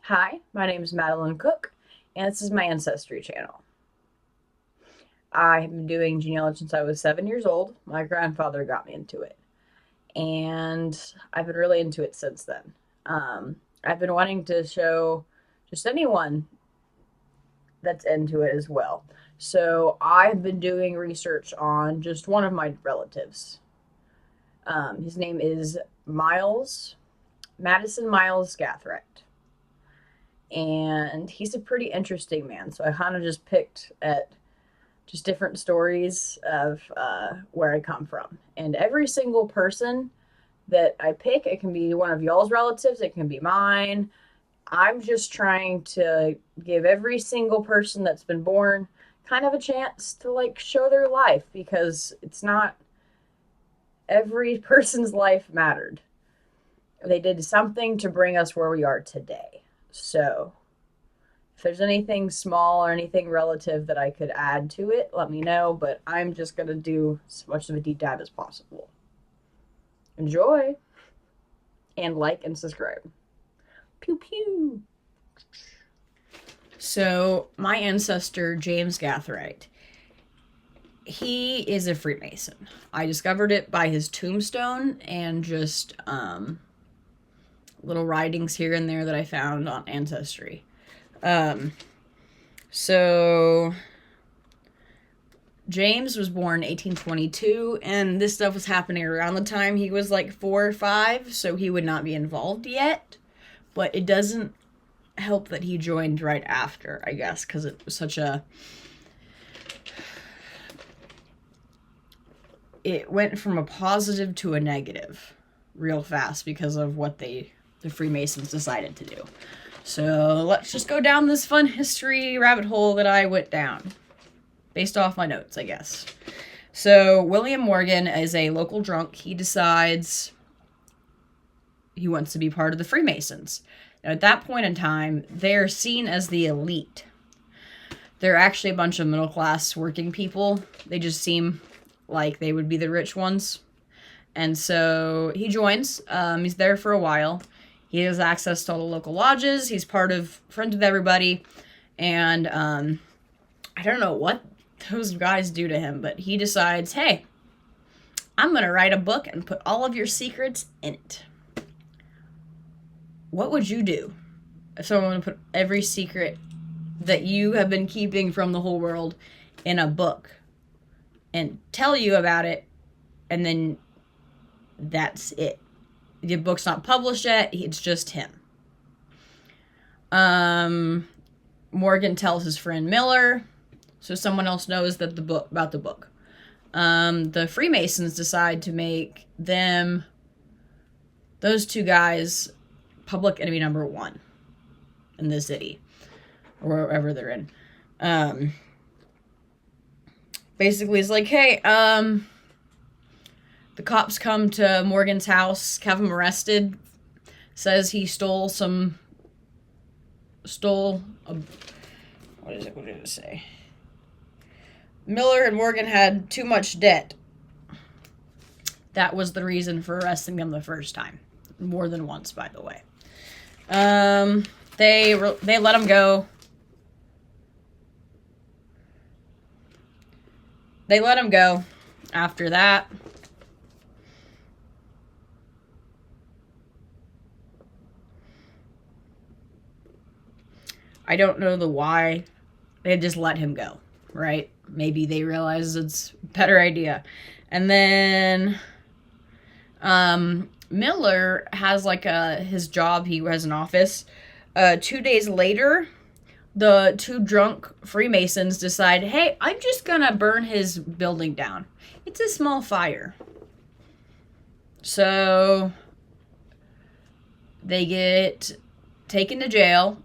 Hi, my name is Madeline Cook, and this is my Ancestry channel. I have been doing genealogy since I was 7 years old. My grandfather got me into it, and I've been really into it since then. I've been wanting to show just anyone that's into it as well. So I've been doing research on just one of my relatives. His name is Madison Miles Gathright, and he's a pretty interesting man. So I kind of just picked at just different stories of where I come from. And every single person that I pick, it can be one of y'all's relatives, it can be mine. I'm just trying to give every single person that's been born kind of a chance to like show their life, because it's not every person's life mattered. They did something to bring us where we are today. So if there's anything small or anything relative that I could add to it, let me know, but I'm just going to do as much of a deep dive as possible. Enjoy, and like and subscribe. Pew pew. So, my ancestor, James Gathright, he is a Freemason. I discovered it by his tombstone and just little writings here and there that I found on Ancestry. So James was born 1822, and this stuff was happening around the time he was like 4 or 5, so he would not be involved yet. But it doesn't help that he joined right after, I guess, because it was such a... It went from a positive to a negative real fast because of what the Freemasons decided to do. So let's just go down this fun history rabbit hole that I went down. Based off my notes, I guess. So William Morgan is a local drunk. He decides he wants to be part of the Freemasons. Now, at that point in time, they're seen as the elite. They're actually a bunch of middle-class working people. They just seem like they would be the rich ones. And so he joins. He's there for a while. He has access to all the local lodges. He's friends with everybody. And I don't know what those guys do to him, but he decides, hey, I'm going to write a book and put all of your secrets in it. What would you do if someone put every secret that you have been keeping from the whole world in a book and tell you about it, and then that's it? The book's not published yet. It's just him. Morgan tells his friend Miller, so someone else knows that about the book. The Freemasons decide to make those two guys, public enemy number 1 in the city, or wherever they're in. Basically, it's like, hey, the cops come to Morgan's house, have him arrested, says he what did it say? Miller and Morgan had too much debt. That was the reason for arresting them the first time. More than once, by the way. They let him go. They let him go after that. I don't know the why. They just let him go, right? Maybe they realize it's a better idea. And then Miller has like his job. He has an office. 2 days later, the two drunk Freemasons decide, hey, I'm just gonna burn his building down. It's a small fire. So they get taken to jail.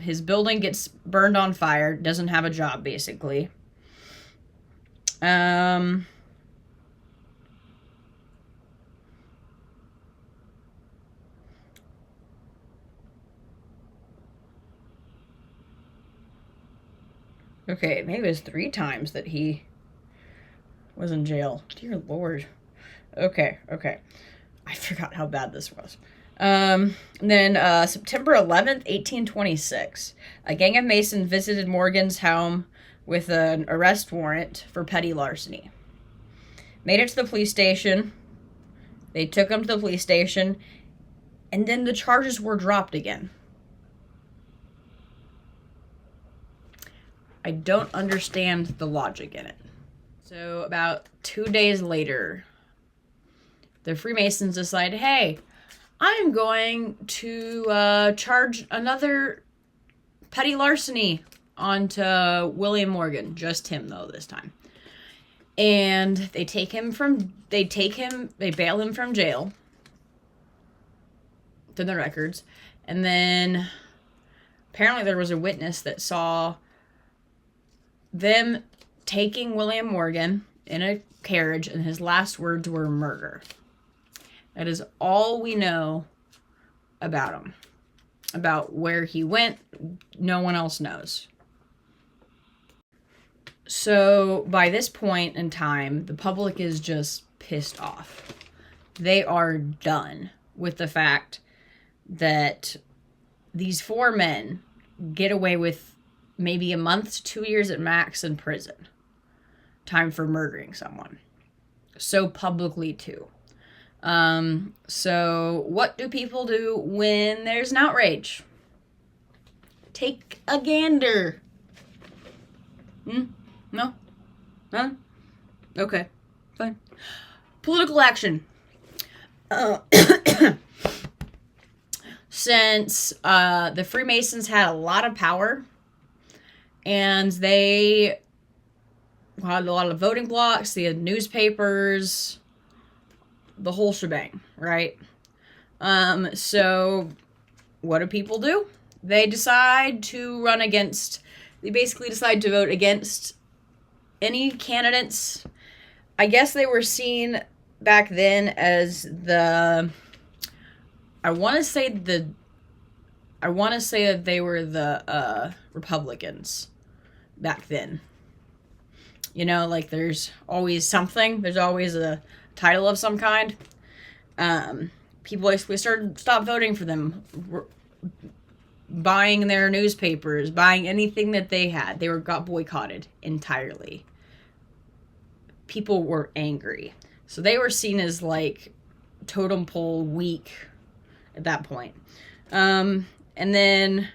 His building gets burned on fire. Doesn't have a job, basically. Okay, maybe it was 3 times that he was in jail. Dear Lord. Okay. I forgot how bad this was. And then September 11th, 1826, a gang of Masons visited Morgan's home with an arrest warrant for petty larceny. Made it to the police station. They took him to the police station, and then the charges were dropped again. I don't understand the logic in it. So about 2 days later, the Freemasons decide, hey, I'm going to charge another petty larceny onto William Morgan. Just him, though, this time. And they bail him from jail. To the records. And then apparently there was a witness that saw them taking William Morgan in a carriage, and his last words were murder. That is all we know about him. About where he went, no one else knows. So by this point in time, the public is just pissed off. They are done with the fact that these 4 men get away with maybe a month to 2 years at max in prison. Time for murdering someone. So publicly, too. So what do people do when there's an outrage? Take a gander. No? None? Okay. Fine. Political action. Since the Freemasons had a lot of power, and they had a lot of voting blocks, they had newspapers, the whole shebang, right? So what do people do? They basically decide to vote against any candidates. I guess they were seen back then as I want to say that they were the Republicans back then. You know, like there's always something. There's always a title of some kind. People basically stopped voting for them, buying their newspapers, buying anything that they had. They got boycotted entirely. People were angry. So they were seen as like totem pole weak at that point. And then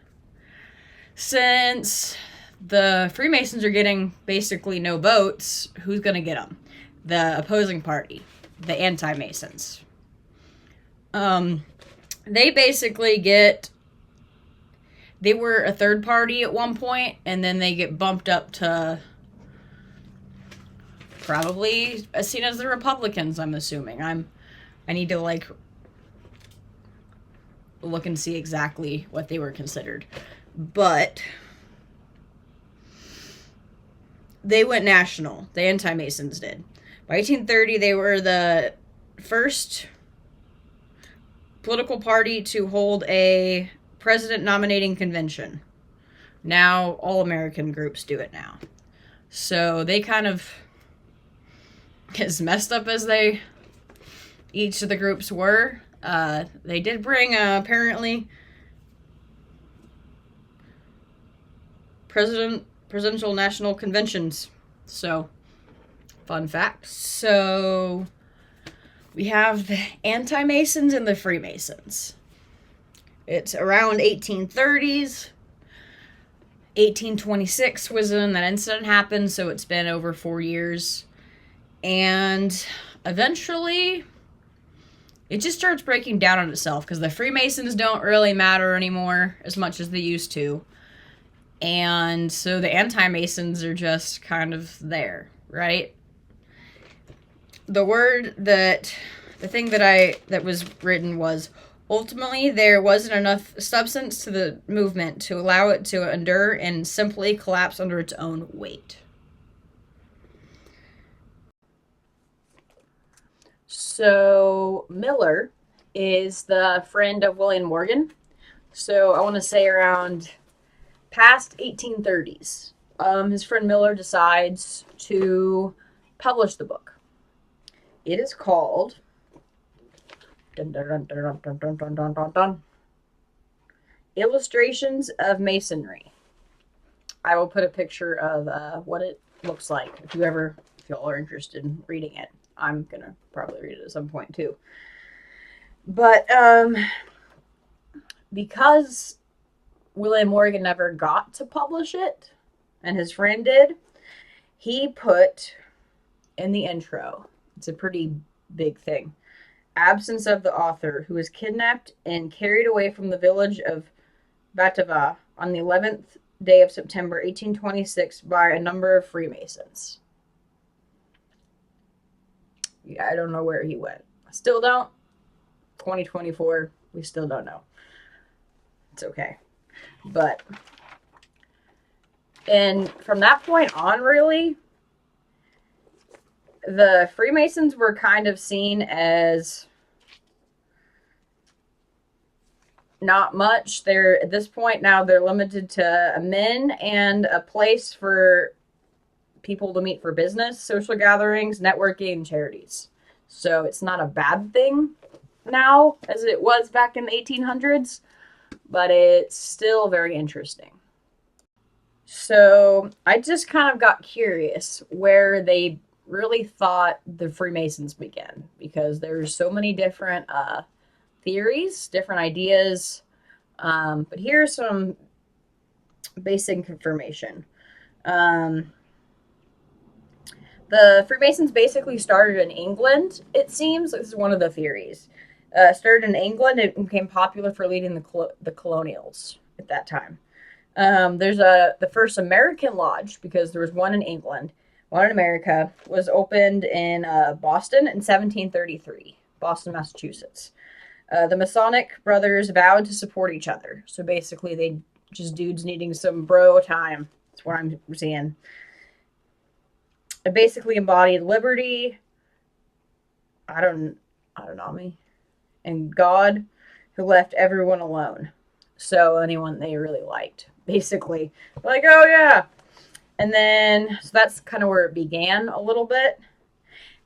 since the Freemasons are getting basically no votes, who's going to get them? The opposing party, the anti-Masons. They basically they were a third party at one point, and then they get bumped up to probably seen as the Republicans, I'm assuming. I need to look and see exactly what they were considered. But they went national. The anti-Masons did. By 1830, they were the first political party to hold a president nominating convention. Now, all American groups do it now. So they kind of, as messed up as each of the groups were, they did bring, apparently, presidential national conventions. So, fun fact. So, we have the anti-Masons and the Freemasons. It's around 1830s. 1826 was when that incident happened, so it's been over 4 years. And eventually, it just starts breaking down on itself because the Freemasons don't really matter anymore as much as they used to. And so the anti-Masons are just kind of there, right? The thing that was written was, ultimately there wasn't enough substance to the movement to allow it to endure and simply collapse under its own weight. So Miller is the friend of William Morgan. So I want to say around past 1830s, his friend Miller decides to publish the book. It is called Illustrations of Masonry. I will put a picture of what it looks like if y'all are interested in reading it. I'm gonna probably read it at some point too. But because William Morgan never got to publish it, and his friend did, he put in the intro, it's a pretty big thing, absence of the author, who was kidnapped and carried away from the village of Batava on the 11th day of September 1826 by a number of Freemasons. Yeah, I don't know where he went. Still don't. 2024, we still don't know. It's okay. But, and from that point on, really, the Freemasons were kind of seen as not much. They're, at this point now, they're limited to men and a place for people to meet for business, social gatherings, networking, and charities. So it's not a bad thing now as it was back in the 1800s, but it's still very interesting. So I just kind of got curious where they really thought the Freemasons began, because there's so many different theories, different ideas. But here's some basic information. The Freemasons basically started in England, it seems. This is one of the theories. Started in England and became popular for leading the colonials at that time. There's the first American lodge, because there was one in England, one in America, was opened in Boston in 1733, Boston, Massachusetts. The Masonic brothers vowed to support each other. So basically, they just dudes needing some bro time. That's what I'm seeing. It basically embodied liberty, autonomy, and God, who left everyone alone. So anyone they really liked, basically. Like, oh yeah. And then, so that's kind of where it began a little bit.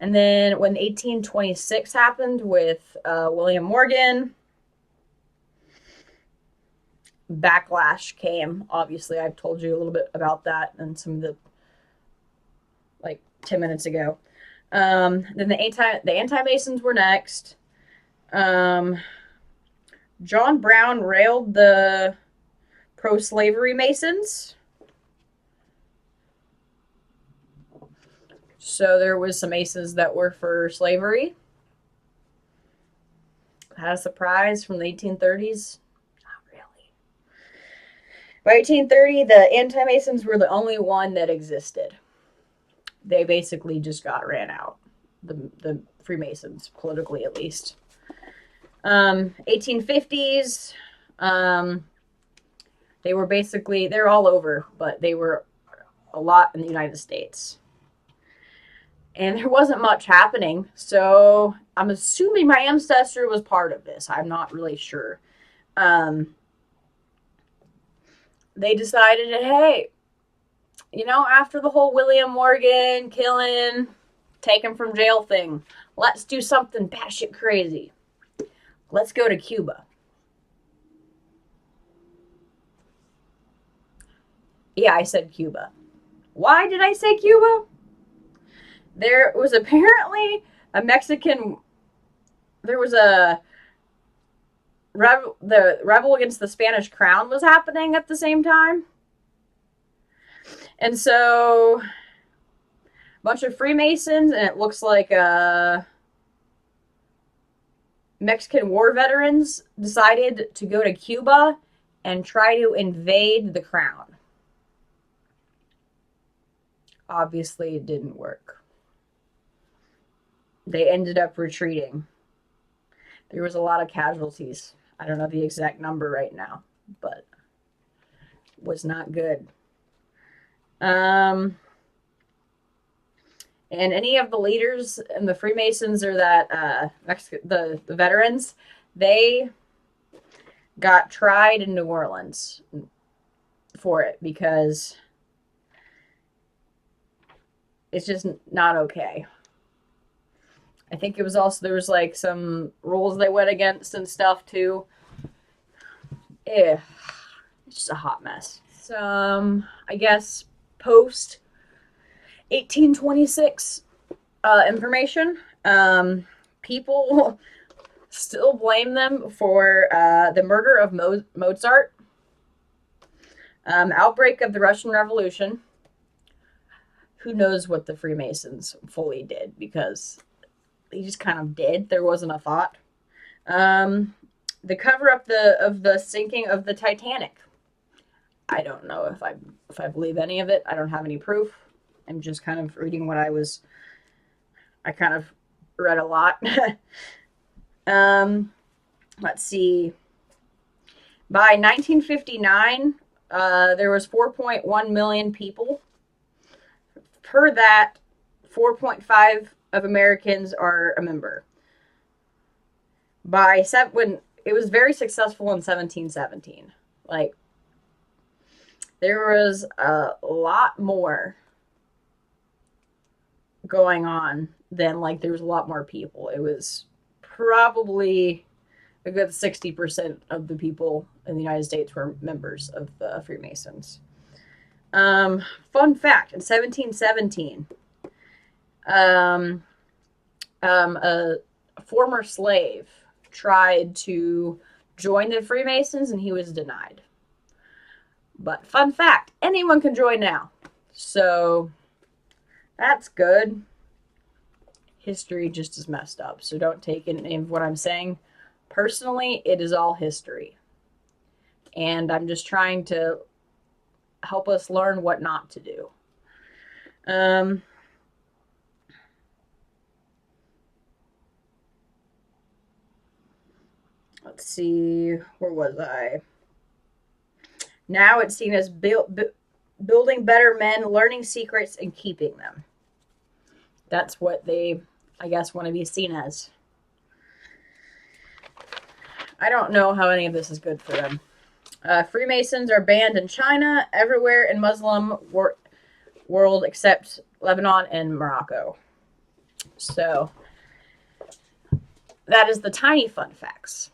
And then when 1826 happened with William Morgan, backlash came. Obviously, I've told you a little bit about that and some of the, like 10 minutes ago. Then the anti-Masons were next. John Brown railed the pro-slavery Masons. So there was some Masons that were for slavery. Had a surprise from the 1830s? Not really. By 1830, the anti-Masons were the only one that existed. They basically just got ran out. The Freemasons, politically at least. 1850s, they were basically, they're all over, but they were a lot in the United States. And there wasn't much happening, so I'm assuming my ancestor was part of this. I'm not really sure. They decided, hey, after the whole William Morgan killing, taken from jail thing, let's do something batshit crazy. Let's go to Cuba. Yeah, I said Cuba. Why did I say Cuba? There was apparently a Mexican, there was the rebel against the Spanish crown was happening at the same time. And so, a bunch of Freemasons, and it looks like Mexican war veterans decided to go to Cuba and try to invade the crown. Obviously, it didn't work. They ended up retreating. There was a lot of casualties. I don't know the exact number right now, but it was not good. And any of the leaders and the Freemasons or that the veterans, they got tried in New Orleans for it, because it's just not okay. I think it was also, there was like some rules they went against and stuff too. just a hot mess. Some, I guess, post 1826 information. People still blame them for the murder of Mozart, outbreak of the Russian Revolution. Who knows what the Freemasons fully did, because they just kind of did. There wasn't a thought. The cover up of the sinking of the Titanic. I don't know if I believe any of it. I don't have any proof. I'm just kind of reading what I kind of read a lot. Let's see. By 1959, there was 4.1 million people. Per that, 4.5 of Americans are a member. When it was very successful in 1717, like, there was a lot more going on than, like, there was a lot more people. It was probably a good 60% of the people in the United States were members of the Freemasons. Fun fact, in 1717, a former slave tried to join the Freemasons and he was denied. But fun fact, anyone can join now. So that's good. History just is messed up, so don't take any of what I'm saying personally. It is all history. And I'm just trying to help us learn what not to do. Let's see, where was I? Now it's seen as building better men, learning secrets, and keeping them. That's what they, I guess, want to be seen as. I don't know how any of this is good for them. Freemasons are banned in China, everywhere in Muslim world except Lebanon and Morocco. So that is the tiny fun facts.